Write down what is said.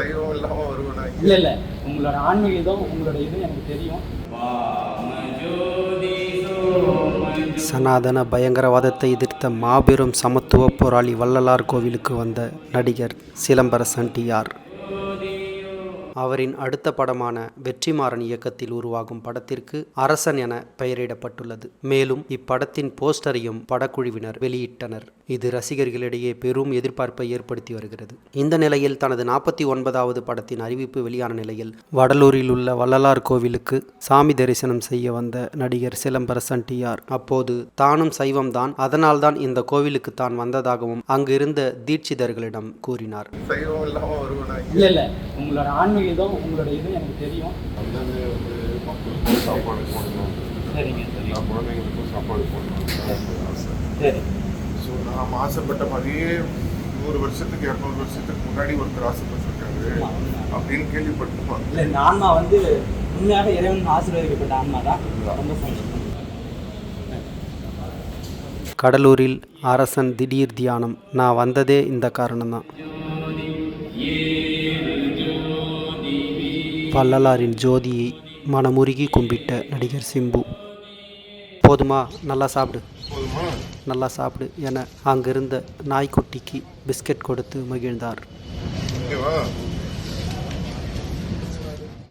சைவம் இல்லாமல் வருவேனா? இல்லை இல்லை, உங்களோட ஆன்மீகம் உங்களோட இது எனக்கு தெரியும். சனாதன பயங்கரவாதத்தை எதிர்த்த மாபெரும் சமத்துவ போராளி வள்ளலார் கோவிலுக்கு வந்த நடிகர் சிலம்பரசன் டிஆர். அவரின் அடுத்த படமான வெற்றிமாறன் இயக்கத்தில் உருவாகும் படத்திற்கு அரசன் என பெயரிடப்பட்டுள்ளது. மேலும் இப்படத்தின் போஸ்டரையும் படக்குழுவினர் வெளியிட்டனர். இது ரசிகர்களிடையே பெரும் எதிர்பார்ப்பை ஏற்படுத்தி வருகிறது. இந்த நிலையில் தனது 49வது படத்தின் அறிவிப்பு வெளியான நிலையில் வடலூரில் உள்ள வள்ளலார் கோவிலுக்கு சாமி தரிசனம் செய்ய வந்த நடிகர் சிலம்பரசன் டிஆர் அப்போது தானும் சைவம்தான், அதனால்தான் இந்த கோவிலுக்கு தான் வந்ததாகவும் அங்கு இருந்த தீட்சிதர்களிடம் கூறினார். சைவம் இல்லாமல் வருவேனா? இல்லை இல்லை, உங்களோட ஆன்மீகம் உங்களோட இது எனக்கு தெரியும். மக்களுக்கும் சாப்பாடு போடணும், சரிங்க சரி, குழந்தைங்களுக்கும் சாப்பாடு போடணும் ஆசை. சரி. ஸோ நாம் ஆசைப்பட்ட மாதிரியே 100 வருஷத்துக்கு 200 வருஷத்துக்கு முன்னாடி ஒருத்தர் ஆசைப்பட்டிருக்காரு அப்படின்னு கேள்விப்பட்டிருப்பாங்க. இல்லை, இந்த ஆன்மா உண்மையாக இறைவன் ஆசீர்வதிக்கப்பட்ட ஆன்மா தான். ரொம்ப சந்தோஷம். கடலூரில் அரசன் திடீர் தியானம். நான் வந்ததே இந்த காரணம்தான். வள்ளலாரின் ஜோதியை மனமுருகி கும்பிட்ட நடிகர் சிம்பு. போதுமா, நல்லா சாப்பிடு, போதுமா? நல்லா சாப்பிடு என அங்கிருந்த நாய்க்குட்டிக்கு பிஸ்கட் கொடுத்து மகிழ்ந்தார். ஓகேவா?